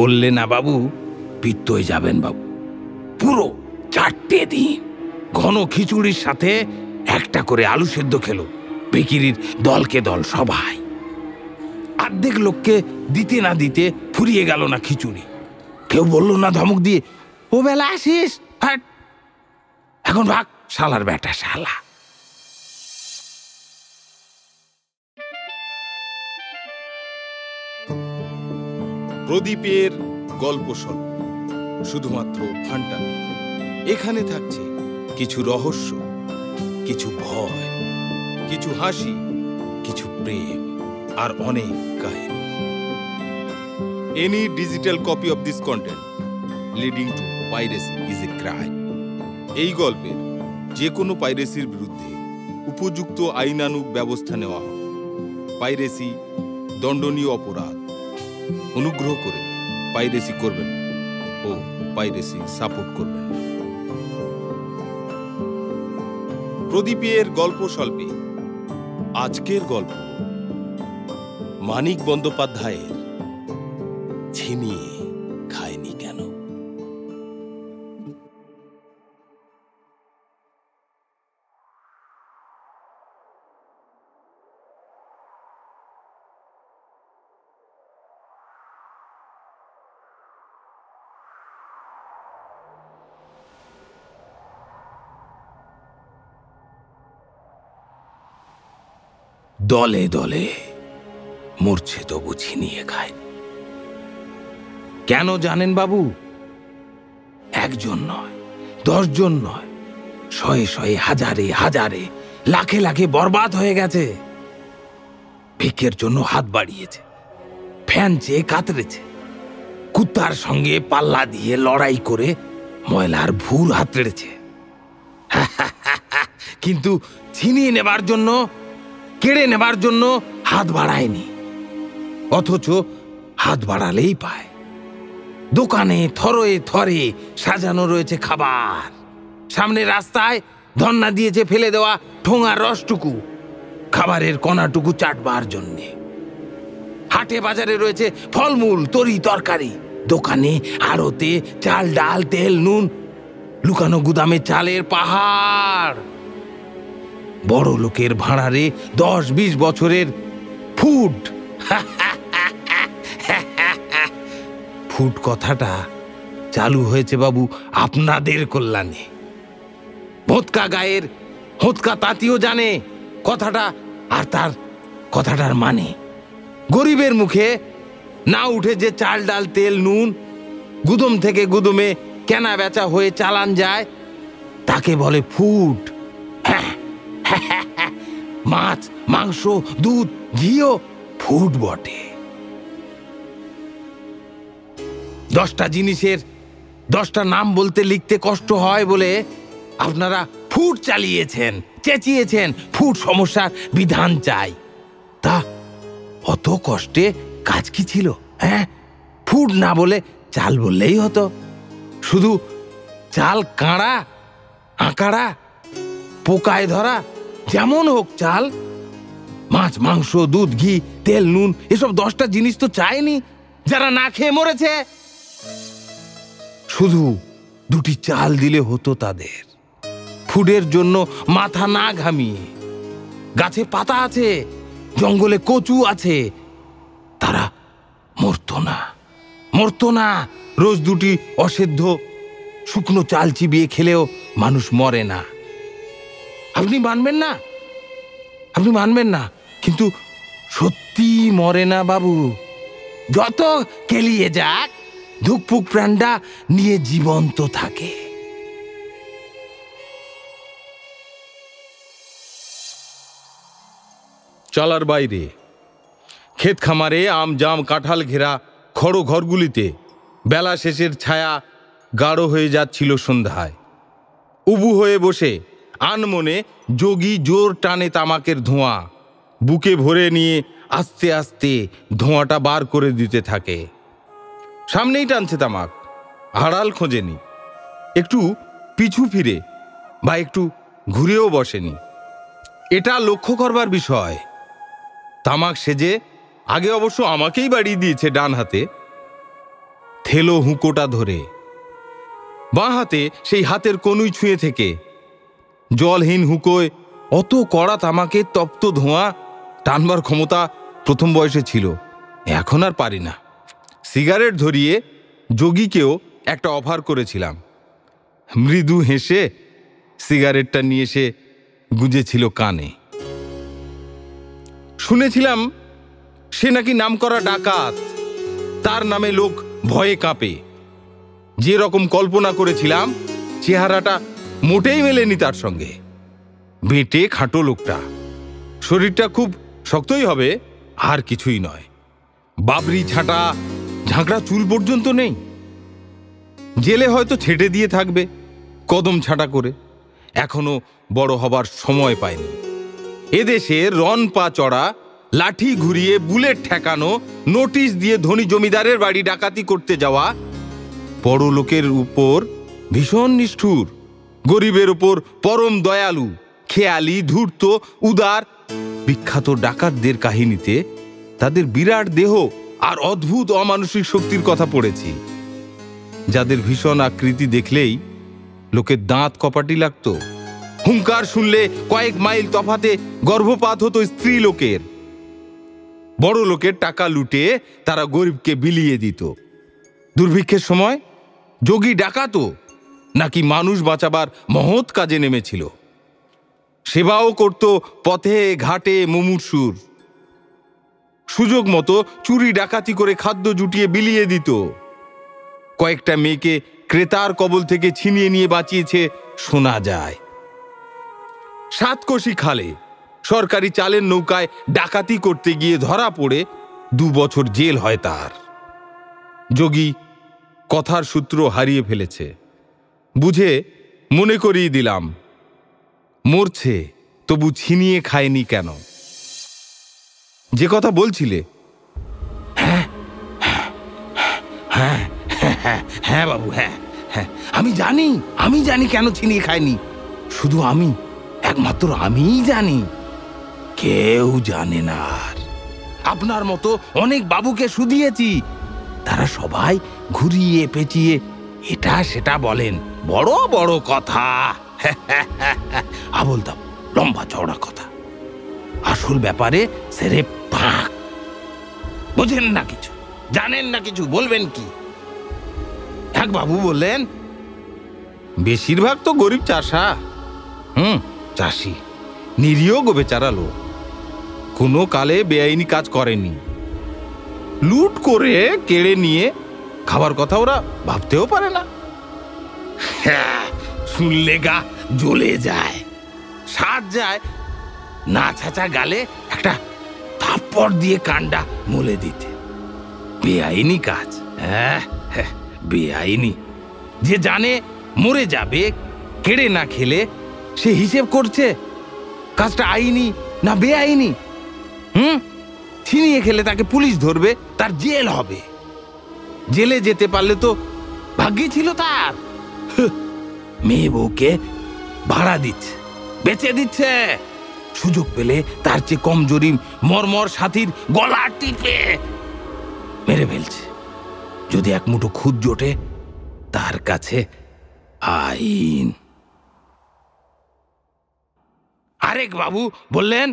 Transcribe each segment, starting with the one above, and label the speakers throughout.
Speaker 1: বললে না বাবু, পিত্ত হয়ে যাবেন বাবু। পুরো 4টে দিন ঘন খিচুড়ির সাথে একটা করে আলু সেদ্ধ খেলো ভিখিরির দলকে দল সবাই। অর্ধেক লোককে দিতে না দিতে ফুরিয়ে গেল না খিচুড়ি। কেউ বলল না ধমক দিয়ে, ও বেলা আসিস, হাট, এখন ভাগ শালার বেটা শালা।
Speaker 2: প্রদীপের গল্প স্বল্প, শুধুমাত্র ফান্টামি। এখানে থাকছে কিছু রহস্য, কিছু ভয়, কিছু হাসি, কিছু প্রেম, আর অনেক কাহিনী। Any digital copy of this content leading to piracy is a crime. এই গল্পের যে কোনো পাইরেসির বিরুদ্ধে উপযুক্ত আইনানুগ ব্যবস্থা নেওয়া হবে। পাইরেসি দণ্ডনীয় অপরাধ। অনুগ্রহ করে পাইরেসি করবেন ও পাইরেসি সাপোর্ট করবেন। প্রদীপের গল্প স্বল্পে আজকের গল্প মানিক বন্দ্যোপাধ্যায়ের ছিনিয়ে খায়নি কেন।
Speaker 1: দলে দলে মরছে তবু ছিনিয়ে খায়। কেন জানেন বাবু? একজন নয়, 10 জন নয়, শয়ে শয়ে, হাজারে হাজারে, লাখে লাখে বরবাদ হয়ে গেছে। ভিক্ষের জন্য হাত বাড়িয়েছে, ফ্যান চেয়ে কাতরেছে, কুত্তার সঙ্গে পাল্লা দিয়ে লড়াই করে ময়লার ভুর হাতড়েছে। কিন্তু ছিনিয়ে নেবার জন্য, কেড়ে নেবার জন্য হাত বাড়ায়নি। অথচ হাত বাড়ালেই পায়। দোকানে থরে থরে সাজানো রয়েছে খাবার। সামনে রাস্তায় ধন্না দিয়েছে ফেলে দেওয়া ঠোঙার রসটুকু, খাবারের কণাটুকু চাটবার জন্যে। হাটে বাজারে রয়েছে ফলমূল, তরি তরকারি। দোকানে আড়তে চাল, ডাল, তেল, নুন। লুকানো গুদামে চালের পাহাড়। বড় লোকের ভাড়ারে 10-20 বছরের ফুড। ফুড কথাটা চালু হয়েছে বাবু আপনাদের কল্যাণে। ভোঁতকা গায়ের হোঁতকা তাঁতিও জানে কথাটা, আর তার কথাটার মানে। গরিবের মুখে না উঠে যে চাল, ডাল, তেল, নুন গুদম থেকে গুদমে কেনা বেচা হয়ে চালান যায়, তাকে বলে ফুড। মাছ, মাংস, দুধ, ঘিও ফুড বটে। 10টা জিনিসের 10টা নাম বলতে লিখতে কষ্ট হয় বলে আপনারা ফুড চালিয়েছেন, চেঁচিয়েছেন ফুড সমস্যার বিধান চাই। তা অত কষ্টে কাজ কি ছিল? ফুড না বলে চাল বললেই হতো। শুধু চাল কাঁড়া, আঁকাড়া, পোকায় ধরা, যেমন হোক চাল। মাছ, মাংস, দুধ, ঘি, তেল, নুন, এসব 10টা জিনিস তো চায়নি যারা না খেয়ে মরেছে। শুধু 2টি চাল দিলে হতো তাদের। ফুডের জন্য মাথা না ঘামিয়ে। গাছে পাতা আছে, জঙ্গলে কচু আছে, তারা মরতো না। রোজ 2টি অসেদ্ধ শুকনো চাল চিবিয়ে খেলেও মানুষ মরে না। আপনি মানবেন না, কিন্তু সত্যি মরে না বাবু। যত কেলিয়ে যাক, ধুকপুক প্রাণটা নিয়ে জীবন্ত থাকে।
Speaker 2: চলার বাইরে ক্ষেত খামারে আম, জাম, কাঁঠাল ঘেরা খড়ো ঘরগুলিতে বেলা শেষের ছায়া গাঢ় হয়ে যাচ্ছিল সন্ধ্যায়। উবু হয়ে বসে আনমনে যোগী জোর টানে তামাকের ধোঁয়া, বুকে ভরে নিয়ে আস্তে আস্তে ধোঁয়াটা বার করে দিতে থাকে। সামনেই টানছে তামাক, আড়াল খোঁজেনি, একটু পিছু ফিরে বা একটু ঘুরেও বসেনি। এটা লক্ষ্য করবার বিষয়। তামাক সেজে আগে অবশ্য আমাকেই বাড়িয়ে দিয়েছে ডান হাতে। থেলো হুঁকোটা ধরে, বাঁ হাতে সেই হাতের কনুই ছুঁয়ে থেকে জলহীন হুঁকোয় অত কড়া তামাকের তপ্ত ধোঁয়া টানবার ক্ষমতা প্রথম বয়সে ছিল, এখন আর পারি না। সিগারেট ধরিয়ে যোগীকেও একটা অফার করেছিলাম। মৃদু হেসে সিগারেটটা নিয়ে এসে গুঁজেছিল কানে। শুনেছিলাম সে নাকি নামকরা ডাকাত, তার নামে লোক ভয়ে কাঁপে। যে রকম কল্পনা করেছিলাম চেহারাটা মোটেই মেলেনি তার সঙ্গে। বেঁটে খাটো লোকটা, শরীরটা খুব শক্তই হবে, আর কিছুই নয়। বাবরি ছাঁটা ঝাঁকড়া চুল পর্যন্ত নেই। জেলে হয়তো ছেটে দিয়ে থাকবে কদম ছাঁটা করে, এখনো বড় হবার সময় পায়নি। এদেশে রন পা চড়া, লাঠি ঘুরিয়ে বুলেট ঠেকানো, নোটিশ দিয়ে ধনী জমিদারের বাড়ি ডাকাতি করতে যাওয়া বড় লোকের উপর ভীষণ নিষ্ঠুর, গরিবের উপর পরম দয়ালু, খেয়ালি, ধূর্ত, উদার। বিখ্যাত ডাকাতদের কাহিনীতে তাদের বিরাট দেহ আর অদ্ভুত অমানসিক শক্তির কথা পড়েছি, যাদের ভীষণ আকৃতি দেখলেই লোকের দাঁত কপাটি লাগত। হুঙ্কার শুনলে কয়েক মাইল তফাতে গর্ভপাত হতো স্ত্রী লোকের। বড় লোকের টাকা লুটে তারা গরিবকে বিলিয়ে দিত। দুর্ভিক্ষের সময় যোগী ডাকাতও নাকি মানুষ বাঁচাবার মহৎ কাজে নেমেছিল। সেবাও করত পথে ঘাটে মুমূর্ষুর। সুযোগ মতো চুরি ডাকাতি করে খাদ্য জুটিয়ে বিলিয়ে দিত। কয়েকটা মেয়েকে ক্রেতার কবল থেকে ছিনিয়ে নিয়ে বাঁচিয়েছে শোনা যায়। সাতকোশি খালে সরকারি চালের নৌকায় ডাকাতি করতে গিয়ে ধরা পড়ে 2 বছর জেল হয় তার। যোগী কথার সূত্র হারিয়ে ফেলেছে বুঝে মনে করিয়ে দিলাম, মরছে তবু ছিনিয়ে খায়নি কেন? যে কথা বলছিলে।
Speaker 1: হ্যাঁ হ্যাঁ হ্যাঁ হ্যাঁ বাবু, হ্যাঁ হ্যাঁ, আমি জানি কেন ছিনিয়ে খায়নি। শুধু আমি, একমাত্র আমিই জানি, কেউ জানে না। আর আপনার মতো অনেক বাবুকে শুধিয়েছি, তারা সবাই ঘুরিয়ে পেঁচিয়ে এটা সেটা বলেন, বড় বড় কথা, আবোল তাবোল লম্বা চওড়া কথা। আসল ব্যাপারে সেরে ফাঁক। বোঝেন না কিছু, জানেন না কিছু, বলবেন কি? এক বাবু বললেন,
Speaker 2: বেশিরভাগ তো গরিব চাষা,
Speaker 1: চাষি,
Speaker 2: নিরীহ বেচারা লোক, কোনো কালে বেআইনি কাজ করেনি। লুট করে কেড়ে নিয়ে খাবার কথা ওরা ভাবতেও পারে না।
Speaker 1: হ্যাঁ, শুনলে গা জ্বলে যায়, সাজ যায়। না ছাঁচা গালে একটা থাপ্পড় দিয়ে কান্ডা মলে দিতে। বেআইনি কাজ, হ্যাঁ হ্যাঁ, বেআইনি। যে জানে মরে যাবে কেড়ে না খেলে, সে হিসেব করছে কাজটা আইনি না বেআইনি। ছিনিয়ে খেলে তাকে পুলিশ ধরবে, তার জেল হবে। জেলে যেতে পারলে তো ভাগ্যে ছিল তার। মেয়ে বউকে ভাড়া দিচ্ছে, বেচে দিচ্ছে, সুযোগ পেলে তার চেয়ে কমজোরি মরমর সাথীর গলা টিপে মেরে ফেলছে। যদি এক মুঠো খুদ জোটে, তার কাছে আইন। আরেক বাবু বললেন,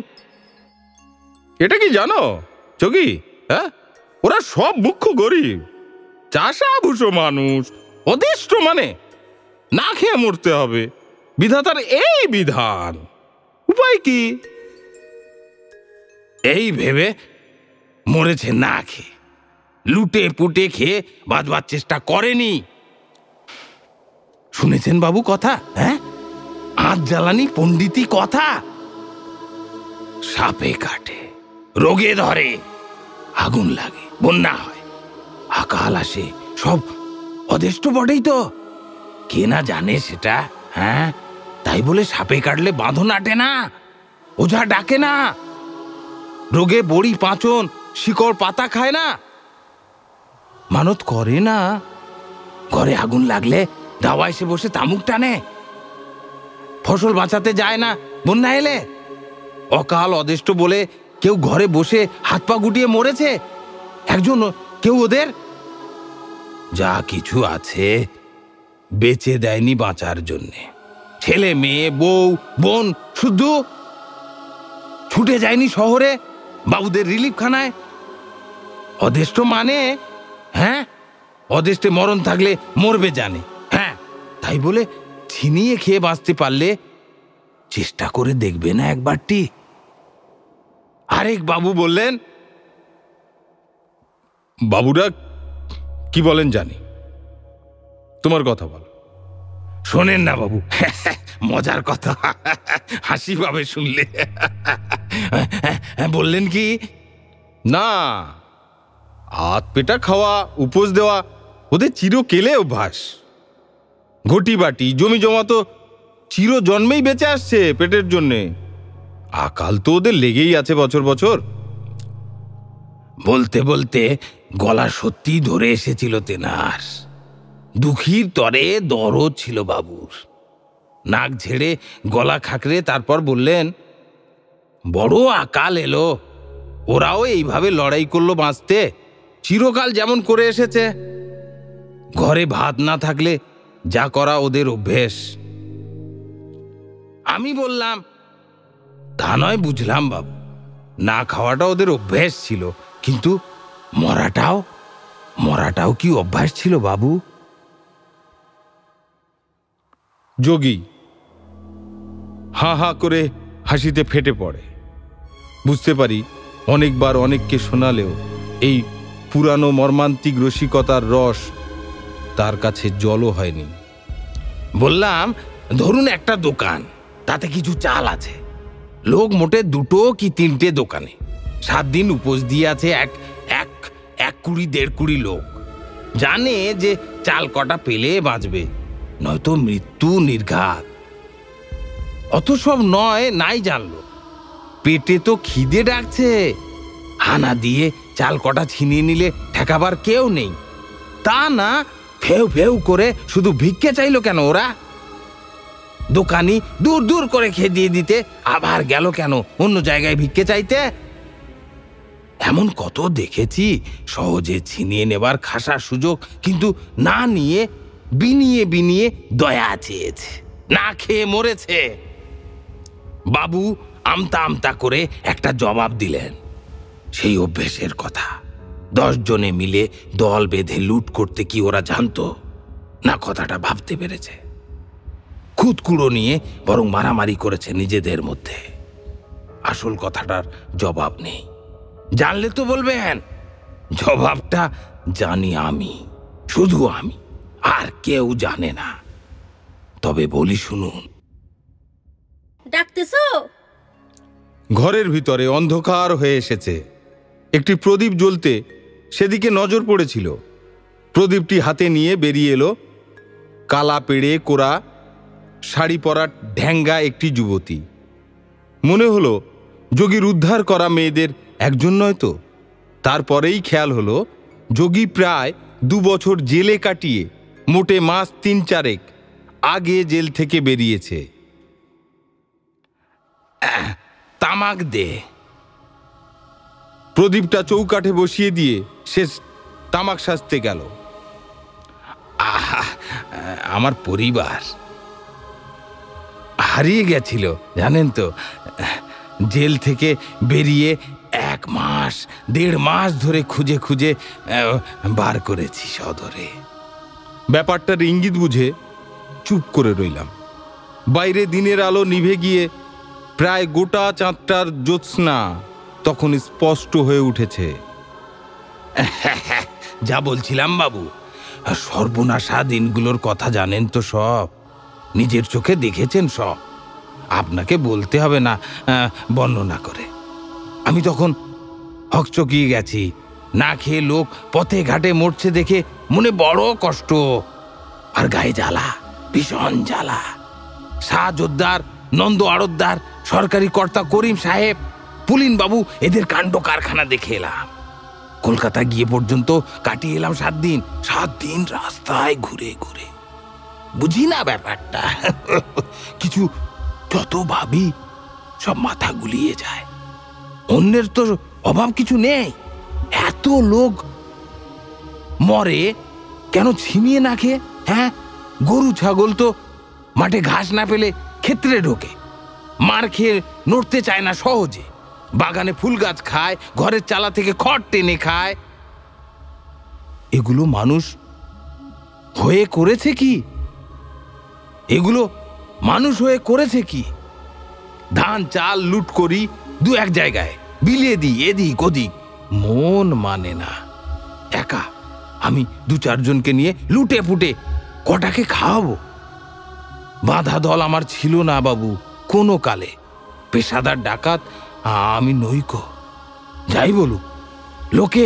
Speaker 2: এটা কি জানো যোগী? হ্যাঁ, ওরা সব মুখ্য গরিব, চাষা ভুষো মানুষ, অদিষ্ট মানে না খেয়ে মরতে হবে। বিধাতার এই বিধান, উপায় কি?
Speaker 1: এই ভেবে মরেছে না খেয়ে, লুটে পুটে খেয়ে বাঁচবার চেষ্টা করেনি। শুনেছেন বাবু কথা? হ্যাঁ, আজ জ্বালানি পণ্ডিতি কথা। সাপে কাটে, রোগে ধরে, আগুন লাগে, বন্যা হয়, আকাল আসে, সব অদেষ্ট বটেই তো। কে না জানে সেটা? হ্যাঁ, তাই বলে সাপে কাটলে বাঁধন আটে না, ওঝা ডাকে না, রোগে বড়ি পাঁচন শিকড় পাতা খায় না, মানত করে না। ঘরে আগুন লাগলে দাওয়া এসে বসে তামুক টানে, ফসল বাঁচাতে যায় না বন্যা এলে। অকাল অদেষ্ট বলে কেউ ঘরে বসে হাত পা গুটিয়ে মরেছে একজন, কেউ ওদের যা কিছু আছে বেচে দেয়নি বাঁচার জন্যে। ছেলে মেয়ে বউ বোন শুধু ছুটে যায়নি শহরে বাবুদের রিলিফ খানায়। অদেষ্ট মানে হ্যাঁ, অদেষ্টে মরণ থাকলে মরবে জানে। হ্যাঁ, তাই বলে ছিনিয়ে খেয়ে বাঁচতে পারলে চেষ্টা করে দেখবে না একবারটি? আরেক বাবু বললেন,
Speaker 2: বাবুরা কি বলেন জানি, তোমার কথা বল।
Speaker 1: শোনেন না বাবু, মজার কথা, হাসি পাবে শুনলে। বললেন কি,
Speaker 2: না, হাত পেটা খাওয়া উপোস দেওয়া ওদের চিরকেলে অভ্যাস। ঘটি বাটি জমি জমা তো চির জন্মেই বেঁচে আসছে পেটের জন্যে। আকাল তো ওদের লেগেই আছে বছর বছর।
Speaker 1: বলতে বলতে গলা সত্যি ধরে এসেছিল তেনার। দুঃখীর তরে দরদ ছিল বাবুর। নাক ঝেড়ে গলা খাকরে তারপর বললেন, বড় আকাল এলো, ওরাও এইভাবে লড়াই করলো বাঁচতে, চিরকাল যেমন করে এসেছে। ঘরে ভাত না থাকলে যা করা ওদের অভ্যেস। আমি বললাম, তা নয় বুঝলাম বাবু, না খাওয়াটা ওদের অভ্যেস ছিল, কিন্তু মরাটাও কি অভ্যাস ছিল বাবু?
Speaker 2: যোগী হা হা করে হাসিতে ফেটে পড়ে। বুঝতে পারি অনেকবার অনেককে শোনালেও এই পুরানো মর্মান্তিক রসিকতার রস তার কাছে জলও হয়নি।
Speaker 1: বললাম, ধরুন একটা দোকান, তাতে কিছু চাল আছে, লোক মোটে 2 কি 3টে দোকানে 7 দিন উপোস দিয়ে আছে। এক 20 1.5 লোক জানে যে চাল কটা পেলে বাঁচবে, নয়তো মৃত্যু নির্ঘাত। অত সব নয়, নাই জানলো, পেটে তো খিদে ডাকছে। হানা দিয়ে চাল কটা ছিনিয়ে নিলে ঠেকাবার কেউ নেই। তা না, ফেউ ফেউ করে শুধু ভিক্ষে চাইলো কেন ওরা? দোকানি দূর দূর করে খেয়ে দিয়ে দিতে আবার গেল কেন অন্য জায়গায় ভিক্ষে চাইতে? এমন কত দেখেছি সহজে ছিনিয়ে নেবার খাসার সুযোগ, কিন্তু না নিয়ে বিনিয়ে বিনিয়ে দয়া চেয়েছে, না খেয়ে মরেছে। বাবু আমতা আমতা করে একটা জবাব দিলেন, সেই অভ্যেসের কথা 10 জনে মিলে দল বেঁধে লুট করতে কি ওরা জানতো না? কথাটা ভাবতে পেরেছে। খুদকুড়ো নিয়ে বরং মারামারি করেছে নিজেদের মধ্যে। আসল কথাটার জবাব নেই। জানলে তো বলবেন, জবাবটা জানি আমি, শুধু আমি, আর কেউ জানে না। তবে বলি শুনুন।
Speaker 3: ডাকতেছো?
Speaker 2: ঘরের ভিতরে অন্ধকার হয়ে এসেছে। একটি প্রদীপ জ্বলতে সেদিকে নজর পড়েছিল। প্রদীপটি হাতে নিয়ে বেরিয়ে এলো কালা পেড়ে কোরা শাড়ি পরা ঢ্যাঙ্গা একটি যুবতী। মনে হলো যোগীর উদ্ধার করা মেয়েদের একজন নয় তো। তারপরেই খেয়াল হলো যোগী প্রায় 2 বছর জেলে কাটিয়ে মোটে মাস 3-4 আগে জেল থেকে বেরিয়েছে।
Speaker 1: তামাক দে।
Speaker 2: প্রদীপটা চৌকাঠে বসিয়ে দিয়ে সে তামাক সাজতে গেল।
Speaker 1: আহা, আমার পরিবার হারিয়ে গেছিল জানেন তো। জেল থেকে বেরিয়ে 1 মাস 1.5 মাস ধরে খুঁজে খুঁজে বার করেছি সদরে।
Speaker 2: ব্যাপারটার ইঙ্গিত বুঝে চুপ করে রইলাম। বাইরে দিনের আলো নিভে গিয়ে প্রায় গোটা চাঁদটার জ্যোৎস্না তখন স্পষ্ট হয়ে উঠেছে।
Speaker 1: যা বলছিলাম বাবু, সর্বনাশা দিনগুলোর কথা জানেন তো সব, নিজের চোখে দেখেছেন সব, আপনাকে বলতে হবে না বর্ণনা করে। আমি তখন হকচকিয়ে গেছি। না খেয়ে লোক পথে ঘাটে মরছে দেখে মনে বড় কষ্ট, আর গায়ে জ্বালা, ভীষণ জ্বালা। শাহ জোদ্দার, নন্দ আড়তদার, সরকারি কর্তা করিম সাহেব, পুলিন বাবু, এদের কাণ্ড কারখানা দেখে এলাম। কলকাতা গিয়ে পর্যন্ত কাটিয়ে এলাম 7 দিন। 7 দিন রাস্তায় ঘুরে ঘুরে। বুঝি না ব্যাপারটা। কিছু যত ভাবি সব মাথা গুলিয়ে যায়। অন্যের তো অভাব কিছু নেই, এত লোক মরে কেন ছিনিয়ে না খেয়ে? হ্যাঁ, গরু ছাগল তো মাঠে ঘাস না পেলে ক্ষেত্রে ঢোকে, মার খেয়ে নড়তে চায় না সহজে, বাগানে ফুল গাছ খায়, ঘরের চালা থেকে খড় টেনে খায়। এগুলো মানুষ হয়ে করেছে কি? এগুলো মানুষ হয়ে করেছে কি? ধান চাল লুট করি, দু এক জায়গায় বিলিয়ে দিই এদিক ওদিক, মন মানে না। একা আমি দু চারজনকে নিয়ে লুটে ফুটে কটাকে খাওয়াবো? বাঁধা দল আমার ছিল না বাবু কোনো কালে। পেশাদার ডাকাত আমি নইকো। যাই বলুক লোকে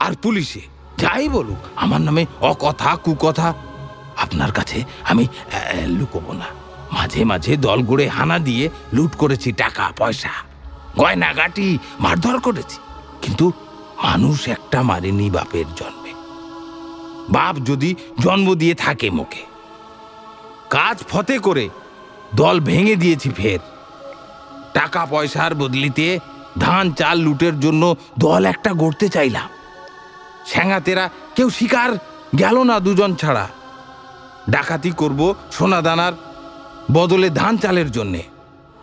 Speaker 1: আর পুলিশে, যাই বলুক আমার নামে অকথা কুকথা, আপনার কাছে আমি লুকোবো না। মাঝে মাঝে দল গড়ে হানা দিয়ে লুট করেছি, টাকা পয়সা গয়নাগাটি মারধর করেছি, কিন্তু মানুষ একটা মারেনি বাপের জন্মে। বাপ যদি জন্ম দিয়ে থাকে মুখে, কাজ ফতে করে দল ভেঙে দিয়েছি ফের। টাকা পয়সার বদলিতে ধান চাল লুটের জন্য দল একটা গড়তে চাইলাম। স্যাঙাতেরা কেউ শিকার গেল না দুজন ছাড়া। ডাকাতি করব সোনাদানার বদলে ধান চালের জন্যে,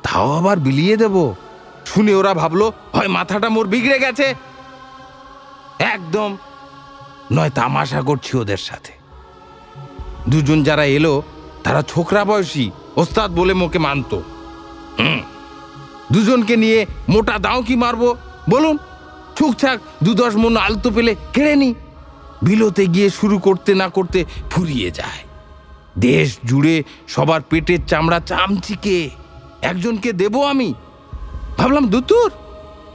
Speaker 1: তাও আবার বিলিয়ে দেব। শুনে ওরা ভাবলো হয় মাথাটা মোর বিগড়ে গেছে, একদম নয় তামাশা করছি ওদের সাথে। দুজন যারা এলো তারা ছোকরা বয়সী, ওস্তাদ বলে মোকে মানত। দুজনকে নিয়ে মোটা দাও কি মারবো বলুন? ছুকছাক 2-10 মন আলতো পেলে কেড়ে নি। বিলোতে গিয়ে শুরু করতে না করতে ফুরিয়ে যায়। দেশ জুড়ে সবার পেটের চামড়া চামচিকে একজনকে দেব আমি? ভাবলাম দুতুর,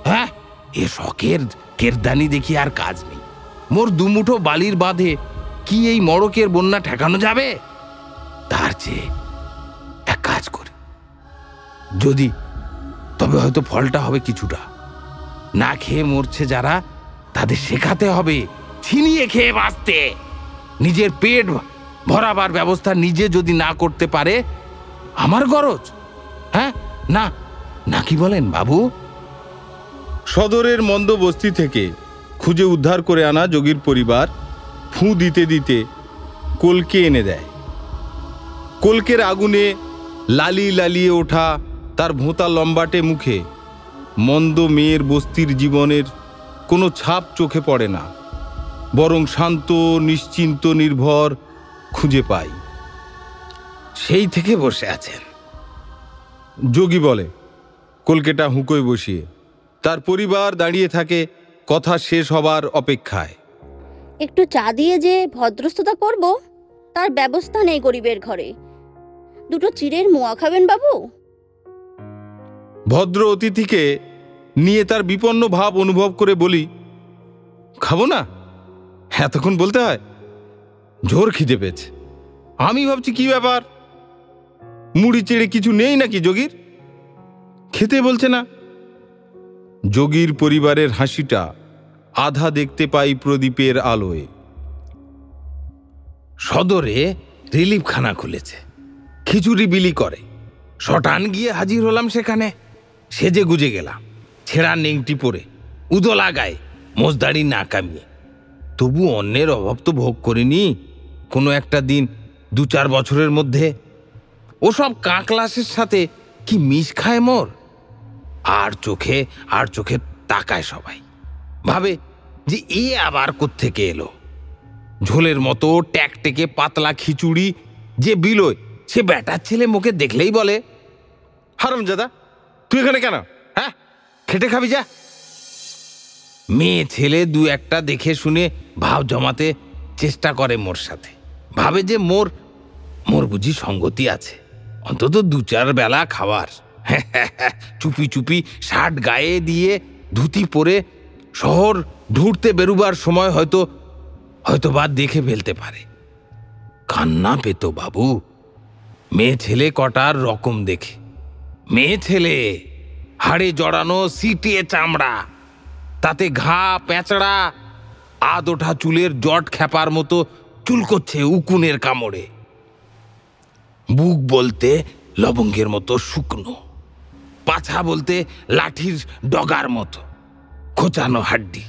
Speaker 1: হ্যাঁ এ শখের কেরদানি দেখি আর কাজ নেই। মোর দুমুঠো বালির বাঁধে কি এই মড়কের বন্যা ঠেকানো যাবে? তার চেয়ে এক কাজ করি, যদি তবে হয়তো ফলটা হবে কিছুটা। না খেয়ে মরছে যারা, তাদের শেখাতে হবে ছিনিয়ে খেয়ে বাঁচতে। নিজের পেট ভরাবার ব্যবস্থা নিজে যদি না করতে পারে আমার গরজ, হ্যাঁ না না কি বলেন বাবু?
Speaker 2: সদরের মন্দ বস্তি থেকে খুঁজে উদ্ধার করে আনা যোগীর পরিবার ফুঁ দিতে দিতে কলকে এনে দেয়। কলকের আগুনে লালিয়ে ওঠা তার ভোঁতা লম্বাটে মুখে মন্দ মেয়ের বস্তির জীবনের কোনো ছাপ চোখে পড়ে না, বরং শান্ত নিশ্চিন্ত নির্ভর খুঁজে পাই।
Speaker 1: সেই থেকে বসে আছেন?
Speaker 2: যোগী বলে, কলকেটা হুঁকোয় বসিয়ে। তার পরিবার দাঁড়িয়ে থাকে কথা শেষ হবার অপেক্ষায়।
Speaker 3: একটু চা দিয়ে যে ভদ্রস্থতা করব তার ব্যবস্থা নেই গরিবের ঘরে। দুটো চিড়ের মোয়া খাবেন বাবু?
Speaker 2: ভদ্র অতিথিকে নিয়ে তার বিপন্ন ভাব অনুভব করে বলি, খাবো না? এতক্ষণ বলতে হয়? জোর খিদে পেয়েছে। আমি ভাবছি কি ব্যাপার, মুড়ি চেড়ে কিছু নেই নাকি যোগীর? খেতে বলছে না। যোগীর পরিবারের হাসিটা আধা দেখতে পাই প্রদীপের আলোয়।
Speaker 1: সদরে রিলিফখানা খুলেছে, খিচুড়ি বিলি করে। শটান গিয়ে হাজির হলাম সেখানে। সেজে গুজে গেলাম, ছেঁড়া নেংটি পরে, উদলা গায়ে, মোজদাড়ি না কামিয়ে। তবু অন্যের অভাব তো ভোগ করিনি কোনো একটা দিন 2-4 বছরের মধ্যে। ওসব কাকলাসের সাথে কি মিশ খায় মোর? আর চোখে তাকায় সবাই, ভাবে যে এ আবার কোত্থেকে এলো। ঝোলের মতো ট্যাকটেকে পাতলা খিচুড়ি যে বিলোয়, সে ব্যাটার ছেলে মুখে দেখলেই বলে,
Speaker 2: হারামজাদা তুই এখানে কেন?
Speaker 1: হ্যাঁ খেটে খাবি যা। মেয়ে ছেলে 2-1টা দেখে শুনে ভাব জমাতে চেষ্টা করে মোর সাথে, ভাবে যে মোর বুঝি সঙ্গতি আছে, অন্তত 2-4 বেলা খাবার। চুপি চুপি শার্ট গায়ে দিয়ে ধুতি পরে শহর ঢুঁড়তে বেরুবার সময় হয়তো বা দেখে ফেলতে পারে। কান্না পেত বাবু মেয়ে ছেলে কটার রকম দেখে। মেয়ে ছেলে হাড়ে জড়ানো সিটিয়ে চামড়া, তাতে ঘা পেঁচড়া, আধ ওঠা চুলের জট খ্যাপার মতো চুলকোচ্ছে উকুনের কামড়ে। বুক বলতে লবঙ্গের মতো শুকনো, পাছা বলতে লাঠির ডগার মতো খোঁচানো হাড্ডি।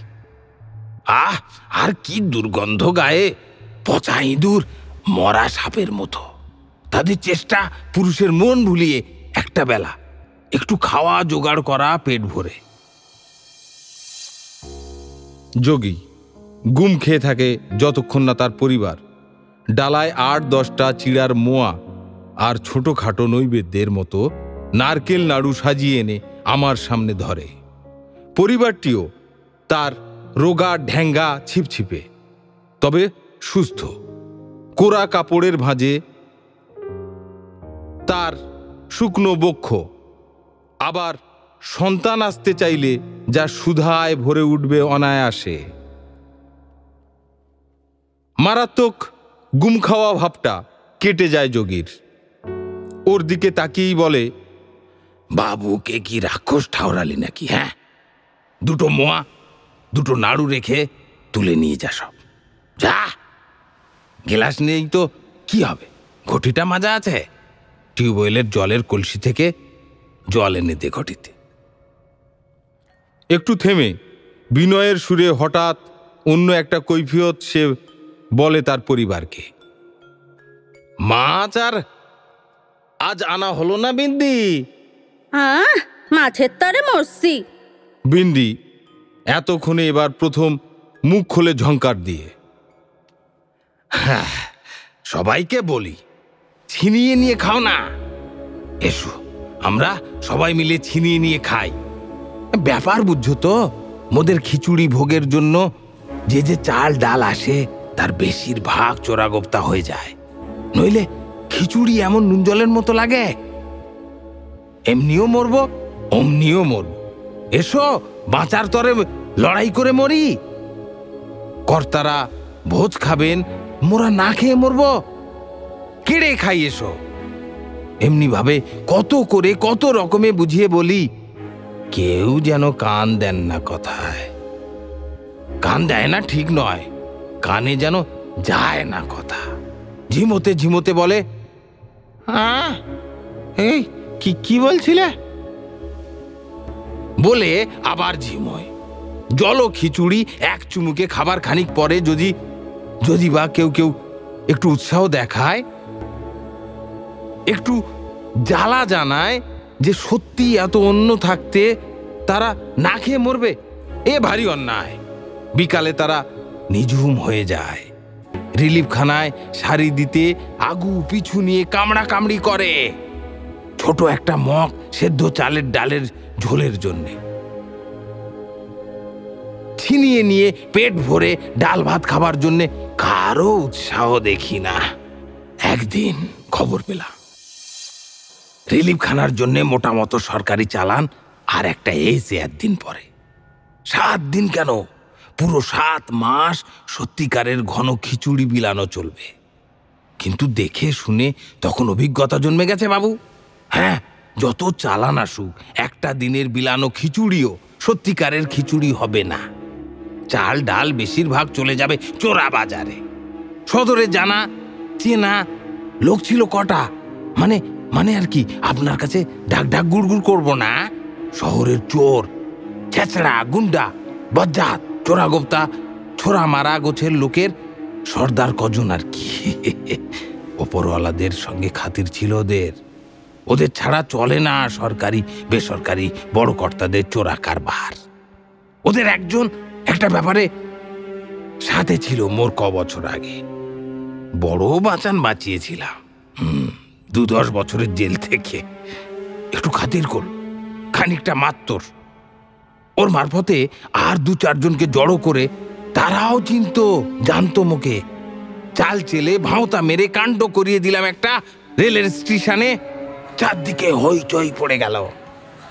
Speaker 1: আর কি দুর্গন্ধ গায়ে! পচা ইঁদুর, মরা সাপের মতো। তাদের চেষ্টা পুরুষের মন ভুলিয়ে একটা বেলা একটু খাওয়া জোগাড় করা পেট ভরে।
Speaker 2: যোগী গুম খেয়ে থাকে যতক্ষণ না তার পরিবার ডালায় ৮-১০টা চিড়ার মোয়া আর ছোটখাটো নৈবেদ্যের মতো নারকেল নাড়ু সাজিয়ে এনে আমার সামনে ধরে। পরিবারটিও তার রোগা ঢ্যাঙ্গা ছিপছিপে, তবে সুস্থ। কোরা কাপড়ের ভাঁজে তার শুকনো বক্ষ, আবার সন্তান আসতে চাইলে যা সুধায় ভরে উঠবে অনায়াসে। মারাত্মক গুম খাওয়া ভাবটা কেটে যায় যোগীর। ওর দিকে তাকিয়েই বলে,
Speaker 1: বাবুকে কি রাক্ষস ঠাওরালি নাকি? হ্যাঁ, দুটো মোয়া, দুটো নাড়ু রেখে তুলে নিয়ে যা সব। যা, গেলাস নেই তো কি হবে, ঘটিটা মাজা আছে। টিউবওয়েলের জলের কলসি থেকে জল এনে দে ঘটিতে।
Speaker 2: একটু থেমে বিনয়ের সুরে হঠাৎ অন্য একটা কৈফিয়ত সে বলে তার পরিবারকে,
Speaker 1: মাছ আর আজ আনা হলো না বিন্দি?
Speaker 3: মাছের তরে মরছি।
Speaker 2: বিন্দি এতক্ষণে এবার প্রথম মুখ খোলে ঝংকার দিয়ে।
Speaker 1: হ্যাঁ, সবাইকে বলি ছিনিয়ে নিয়ে খাও না। এসো, আমরা সবাই মিলে ছিনিয়ে নিয়ে খাই। ব্যাপার বুঝছো তো, মোদের খিচুড়ি ভোগের জন্য যে যে চাল ডাল আসে তার বেশিরভাগ চোরাগোপ্তা হয়ে যায়। নইলে খিচুড়ি এমন নুন জলের মতো লাগে। এমনিও মরবো, অমনিও মরবো। এসো, বাঁচার তরে লড়াই করে মরি। কর্তারা ভোজ খাবেন, মোরা না খেয়ে মরবো। কেড়ে খাই। এসো। এমনি ভাবে কত করে কত রকমে বুঝিয়ে বলি, কেউ যেন কান দেন না কথায়। কান দেয় না ঠিক নয়, কানে যেন যায় না কথা। ঝিমোতে ঝিমোতে বলে, এই কি বলছিলে, বলে আবার ঝিমোয়। জল ও খিচুড়ি এক চুমুকে খাবার খানিক পরে যদি বা কেউ একটু উৎসাহ দেখায়, একটু জ্বালা জানায় যে সত্যি এত অন্ন থাকতে তারা না খেয়ে মরবে, এ ভারী অন্যায়। বিকালে তারা নিঝুম হয়ে যায়। রিলিফখানায় সারি দিতে আগু পিছু নিয়ে কামড়া কামড়ি করে, ছোট একটা মগ সেদ্ধ চালের ডালের ঝোলের জন্যে। ছিনিয়ে নিয়ে পেট ভরে ডাল ভাত খাবার জন্যে কারো উৎসাহ দেখি না। একদিন খবর পেলাম, রিলিফখানার জন্যে মোটা মতো সরকারি চালান আর একটা এসে 1 দিন পরে। 7 দিন কেন, পুরো 7 মাস সত্যিকারের ঘন খিচুড়ি বিলানো চলবে। কিন্তু দেখে শুনে তখন অভিজ্ঞতা জন্মে গেছে বাবু। হ্যাঁ, যত চালান আসুক, একটা দিনের বিলানো খিচুড়িও সত্যিকারের খিচুড়ি হবে না। চাল ডাল বেশিরভাগ চলে যাবে চোরা বাজারে। সদরে জানা চেনা লোক ছিল কটা, মানে আর কি, আপনার কাছে ঢাক গুড়গুড় করবো না। শহরের চোর, ছেঁচড়া, গুন্ডা, বজ্জাত, চোরাগোপ্তা, ছোড়া মারা গোছের লোকের সর্দার কজন আর কি। ওপরওয়ালাদের সঙ্গে খাতির ছিল ওদের ছাড়া চলে না সরকারি বেসরকারি বড় কর্তাদের চোরা কারবার। ওদের একজন একটা ব্যাপারে সাথে ছিল মোর ক বছর আগে। বড় বাঁচিয়েছিলাম। 2-10 বছরের জেল থেকে একটু খাতির করল, খানিকটা মাত্তর। ওর মারফতে আর 2-4 জনকে জড়ো করে তারাও জানতো মোকে। চাল চেলে ভাঁওতা মেরে কাণ্ড করিয়ে দিলাম একটা রেলের স্টেশনে। চারদিকে হইচই পড়ে গেল।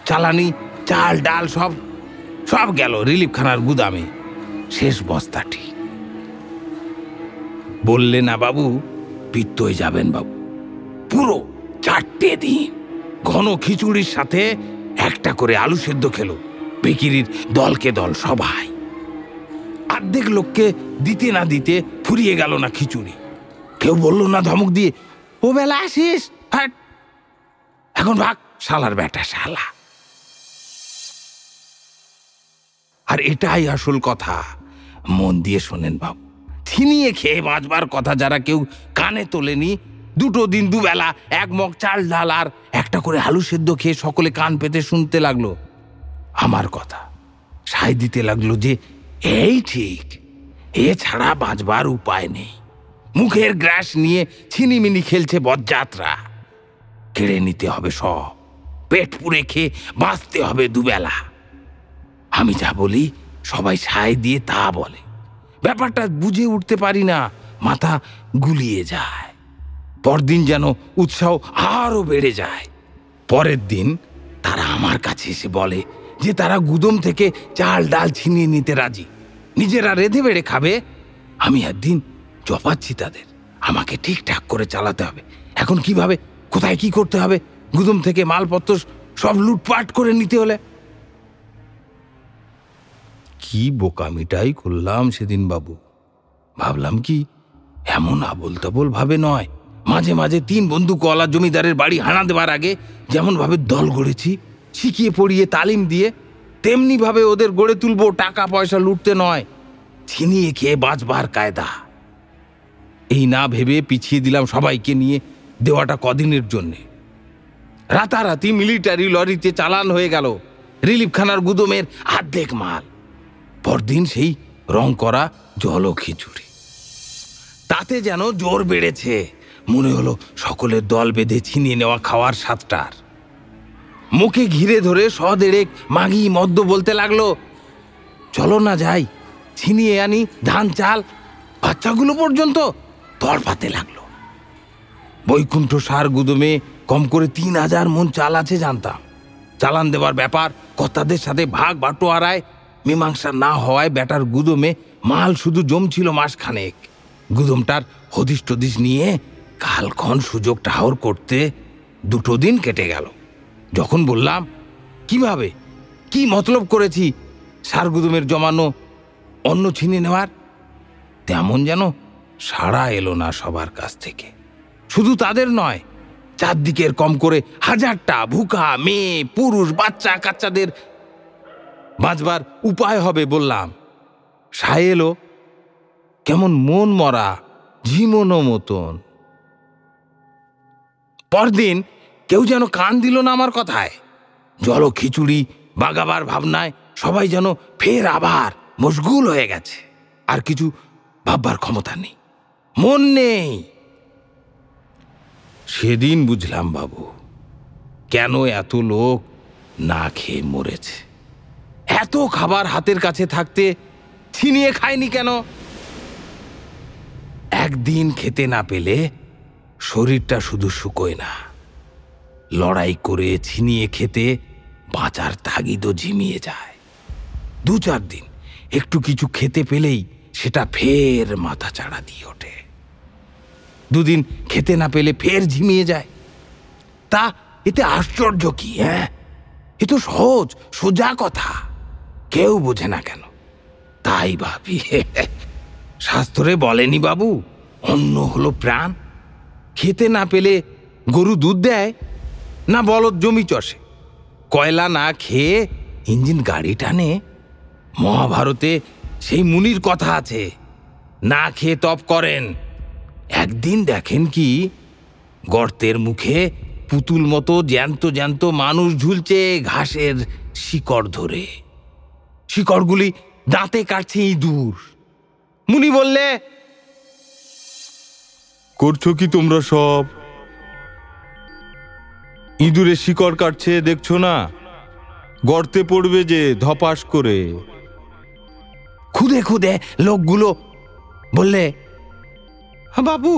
Speaker 1: চালানি চাল ডাল সব গেল রিলিফখানার গুদামে। শেষ বস্তাটি। বললে না বাবু, পিত্ত হয়ে যাবেন বাবু। পুরো 4টে দিন ঘন খিচুড়ির সাথে একটা করে আলু সেদ্ধ খেলো বিকিরির দলকে দল সবাই। অর্ধেক লোককে দিতে না দিতে ফুরিয়ে গেল না খিচুড়ি। কেউ বললো না ধমক দিয়ে, ও বেলা আসিস, এখন ভাগ শালার বেটা শালা। আর এটাই আসল কথা, মন দিয়ে শোনেন বাবু। ছিনিয়ে খেয়ে বাঁচবার কথা যারা কেউ কানে তোলেনি, 2 দিন 2 বেলা 1 মগ চাল ডাল আর একটা করে আলু সেদ্ধ খেয়ে সকলে কান পেতে শুনতে লাগলো আমার কথা। সায় দিতে লাগলো যে এই ঠিক, এছাড়া বাঁচবার উপায় নেই। মুখের গ্রাস নিয়ে ছিনিমিনি খেলছে বজ্জাতরা। কেড়ে নিতে হবে সব, পেট পুড়ে খেয়ে বাঁচতে হবে 2 বেলা। আমি যা বলি সবাই সায় দিয়ে তা বলে। ব্যাপারটা বুঝে উঠতে পারি না, মাথা গুলিয়ে যায়। পরদিন যেন উৎসাহ আরো বেড়ে যায়। পরের দিন তারা আমার কাছে এসে বলে যে তারা গুদম থেকে চাল ডাল ছিনিয়ে নিতে রাজি, নিজেরা রেঁধে বেড়ে খাবে। আমি একদিন জপাচ্ছি তাদের, আমাকে ঠিকঠাক করে চালাতে হবে। এখন কিভাবে, কোথায় কি করতে হবে, গুদম থেকে মালপত্র সব লুটপাট করে নিতে হলে। কি বোকামিটাই করলাম সেদিন বাবু। ভাবলাম কি, এমন আবোল তাবোল ভাবে নয়। মাঝে মাঝে 3 বন্ধুওয়ালা জমিদারের বাড়ি হানা দেবার আগে যেমন ভাবে দল গড়েছি, শিখিয়ে পড়িয়ে তালিম দিয়ে, তেমনি ভাবে ওদের গড়ে তুলবো টাকা পয়সা লুটতে নয়, ছিনিয়ে খেয়ে বাঁচবার কায়দা। এই না ভেবে পিছিয়ে দিলাম সবাইকে নিয়ে দেওয়াটা কদিনের জন্যে। রাতারাতি মিলিটারি লরিতে চালান হয়ে গেল রিলিফখানার গুদমের আর্ধেক মাল। পরদিন সেই রং করা জল ও খিচুড়ি, তাতে যেন জোর বেড়েছে। মনে হলো সকলের দল বেঁধে ছিনিয়ে নেওয়া খাওয়ার স্বাদটার। মুখে ঘিরে ধরে সদেড়েক মাগি মদ্য বলতে লাগলো, চলো না যাই, ছিনিয়ে আনি ধান চাল। বাচ্চাগুলো পর্যন্ত তড়পাতে লাগলো। বৈকুণ্ঠ সার গুদমে কম করে 3000 মন চাল আছে জানতাম। চালান দেওয়ার ব্যাপার কর্তাদের সাথে ভাগ বাটোয়ারায় মীমাংসা না হওয়ায় বেটার গুদমে মাল শুধু জমছিল মাসখানেক। গুদমটার হদিশ টদিশ নিয়ে কালক্ষণ সুযোগ ঠাহর করতে 2 দিন কেটে গেল। যখন বললাম কিভাবে কি মতলব করেছি সার গুদমের জমানো অন্য ছিনিয়ে নেওয়ার, তেমন যেন সাড়া এলো না সবার কাছ থেকে। শুধু তাদের নয়, চারদিকের কম করে 1000টা ভুকা মেয়ে পুরুষ বাচ্চা কাচ্চাদের বাঁচবার উপায় হবে বললাম। সায় এলো কেমন মন মরা ঝিমোনো মতন। পরদিন কেউ যেন কান দিল না আমার কথায়। জল খিচুড়ি বাগাবার ভাবনায় সবাই যেন ফের আবার মশগুল হয়ে গেছে। আর কিছু ভাববার ক্ষমতা নেই, মন নেই। সেদিন বুঝলাম বাবু, কেন এত লোক না খেয়ে মরেছে। এত খাবার হাতের কাছে থাকতে ছিনিয়ে খায়নি কেন? একদিন খেতে না পেলে শরীরটা শুধু শুকোয় না, লড়াই করে ছিনিয়ে খেতে বাঁচার তাগিদও ঝিমিয়ে যায়। 2-4 দিন একটু কিছু খেতে পেলেই সেটা ফের মাথা চাড়া দিয়ে ওঠে। 2 দিন খেতে না পেলে ফের ঝিমিয়ে যায়। তা এতে আশ্চর্য কি? এ তো সহজ সোজা কথা, কেউ বোঝে না কেন? তাই ভাবি, শাস্ত্রে বলেনি বাবু, অন্ন হলো প্রাণ। খেতে না পেলে গরু দুধ দেয় না বলদ জমি চষে? কয়লা না খেয়ে ইঞ্জিন গাড়ি টানে? মহাভারতে সেই মুনির কথা আছে, না খেয়ে তপ করেন। একদিন দেখেন কি, গর্তের মুখে পুতুল মতো জ্যান্ত জ্যান্ত মানুষ ঝুলছে ঘাসের শিকড় ধরে। শিকড়গুলি দাঁতে কাটছে ইঁদুর। মুনি বললে,
Speaker 2: করছো কি তোমরা সব? ইঁদুরে শিকড় কাটছে দেখছো না? গর্তে পড়বে যে ধপাস করে।
Speaker 1: খুদে খুদে লোকগুলো বললে, বাবু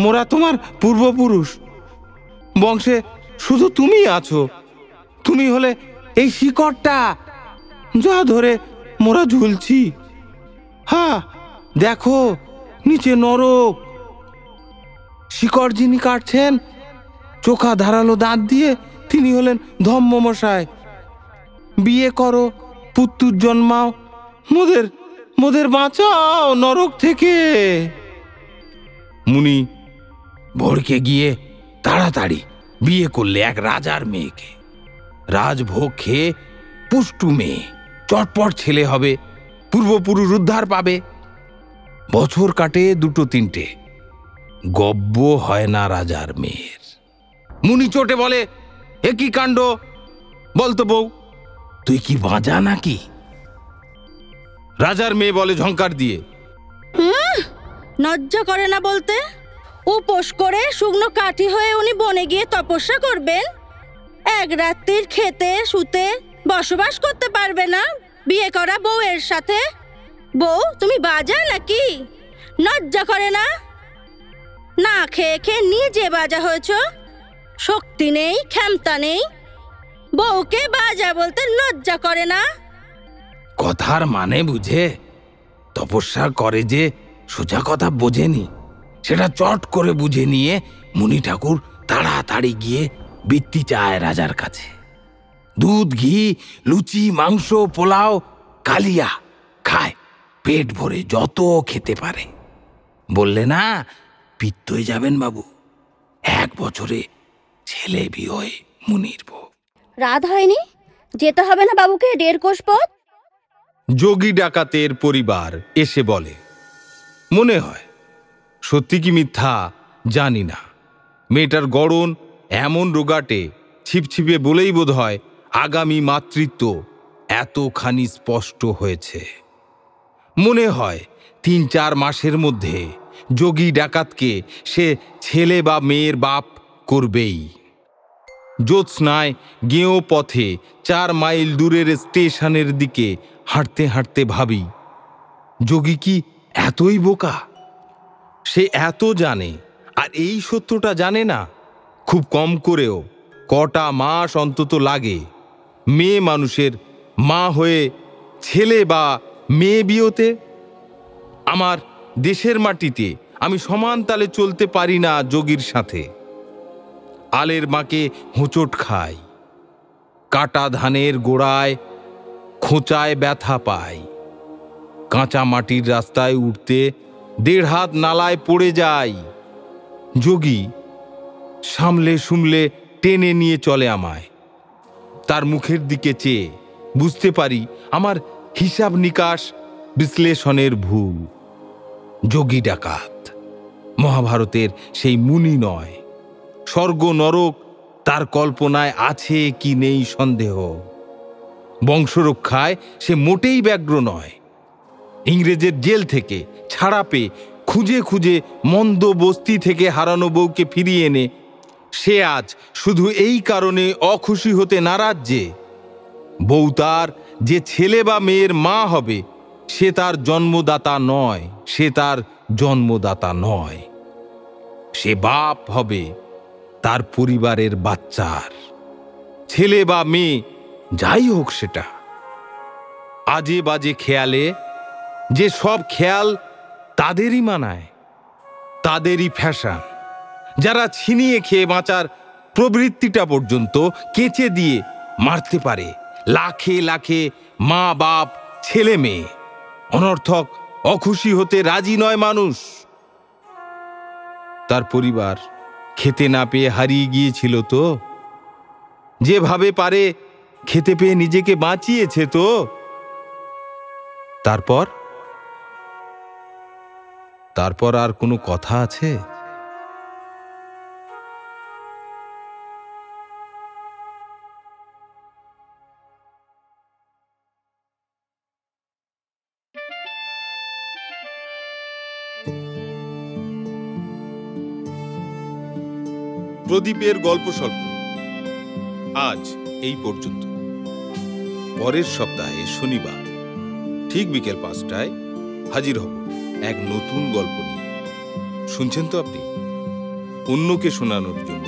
Speaker 1: মোরা তোমার পূর্বপুরুষ, বংশে শুধু তুমি আছো। তুমি হলে এই শিকড়টা যা ধরে মোরা ঝুলছি। হ্যাঁ দেখো নিচে নরক। শিকড় যিনি কাটছেন চোখা ধারালো দাঁত দিয়ে, তিনি হলেন ধম্মমশাই। বিয়ে করো, পুত্তুর জন্মাও, মোদের বাঁচাও নরক থেকে। মুনি ভোরকে গিয়ে তাড়াতাড়ি বিয়ে করলে এক রাজার মেয়েকে। রাজভোগ খেয়ে পুষ্টু মেয়ে, চটপট ছেলে হবে, পূর্বপুরুষ উদ্ধার পাবে। বছর কাটে দুটো তিনটে, গব্য হয় না রাজার মেয়ের। মুনি চোটে বলে, এ কি কাণ্ড, বলতো বউ, তুই কি বাঁচা নাকি?
Speaker 2: রাজার মেয়ে বলে ঝংকার দিয়ে,
Speaker 3: লজ্জা করে না বলতে? উপোস করে শুকনো কাঠি হয়ে উনি বনে গিয়ে তপস্যা করবেন, এক রাত্রির খেতে শুতে বসবাস করতে পারবে না বিয়ে করা বউয়ের সাথে? বউ, তুমি বাজা নাকি? লজ্জা করে না? না খেয়ে খেয়ে নিজে বাজা হয়েছ, শক্তি নেই, ক্ষমতা নেই, বউকে বাজা বলতে লজ্জা করে না?
Speaker 1: কথার মানে বুঝে তপস্যা করে যে সোজা কথা বোঝেনি, সেটা চট করে বুঝে নিয়ে মুনি ঠাকুর তাড়াতাড়ি গিয়ে বৃত্তি চায় রাজার কাছে। দুধ, ঘি, লুচি, মাংস, পোলাও, কালিয়া খায় পেট ভরে, যত খেতে পারে। বললে না, পিত্ত হয়ে যাবেন বাবু, 1 বছরে ছেলে বিয়ে মুনির বউ।
Speaker 3: রাত হয়নি, যেতে হবে না বাবুকে 1.5 কোষ পথ?
Speaker 2: যোগী ডাকাতের পরিবার এসে বলে। মনে হয় সত্যি কি মিথ্যা জানি না, মেয়েটার গড়ন এমন রোগাটে ছিপছিপে বলেই বোধ হয় আগামী মাতৃত্ব এতখানি স্পষ্ট হয়েছে। মনে হয় 3-4 মাসের মধ্যে যোগী ডাকাতকে সে ছেলে বা মেয়ের বাপ করবেই। জ্যোৎস্নায় গেঁয়ো পথে 4 মাইল দূরের স্টেশনের দিকে হাঁটতে হাঁটতে ভাবি, যোগী কি এতই বোকা? সে এত জানে আর এই সত্যটা জানে না। খুব কম করেও কটা মাস অন্তত লাগে মেয়ে মানুষের মা হয়ে ছেলে বা মেয়ে বিয়েতে? আমার দেশের মাটিতে আমি সমান তালে চলতে পারি না যোগীর সাথে। আলের মাকে হোঁচট খাই, কাটা ধানের গোড়ায় খোঁচায় ব্যথা পাই, কাঁচা মাটির রাস্তায় উঠতে 1.5 হাত নালায় পড়ে যাই। যোগী সামলে সুমলে টেনে নিয়ে চলে আমায়। তার মুখের দিকে চেয়ে বুঝতে পারি আমার হিসাব নিকাশ বিশ্লেষণের ভুল। যোগী ডাকাত মহাভারতের সেই মুনি নয়। স্বর্গ নরক তার কল্পনায় আছে কি নেই সন্দেহ। বংশরক্ষায় সে মোটেই ব্যগ্র নয়। ইংরেজের জেল থেকে ছাড়া পেয়ে খুঁজে খুঁজে মন্দ বস্তি থেকে হারানো বউকে ফিরিয়ে এনে সে আজ শুধু এই কারণে অখুশি হতে নারাজ যে বউ তার যে ছেলে বা মেয়ের মা হবে সে তার জন্মদাতা নয়, সে তার জন্মদাতা নয়, সে বাপ হবে তার পরিবারের বাচ্চার, ছেলে বা মেয়ে যাই হোক সেটা। আজে বাজে খেয়ালে যে সব খেয়াল তাদেরই মানায়, তাদেরই ফ্যাশন, যারা ছিনিয়ে খেয়ে বাঁচার প্রবৃত্তিটা পর্যন্ত কেচে দিয়ে মারতে পারে লাখে লাখে মা বাপ ছেলে মেয়ে। অনর্থক অখুশি হতে রাজি নয় মানুষ। তার পরিবার খেতে না পেয়ে হারিয়ে গিয়েছিল তো, যেভাবে পারে খেতে পেয়ে নিজেকে বাঁচিয়েছে তো। তারপর আর কোনো কথা আছে? প্রদীপের গল্প স্বল্প আজ এই পর্যন্ত। পরের সপ্তাহে শনিবার ঠিক বিকেল 5টায় হাজির হব এক নতুন গল্প নিয়ে। শুনছেন তো আপনি? অন্যকে শোনানোর জন্য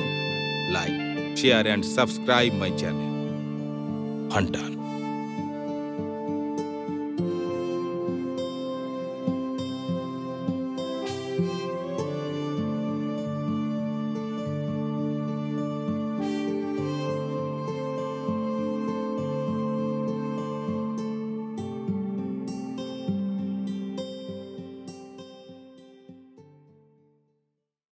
Speaker 2: like, share and subscribe my channel ফান্টান।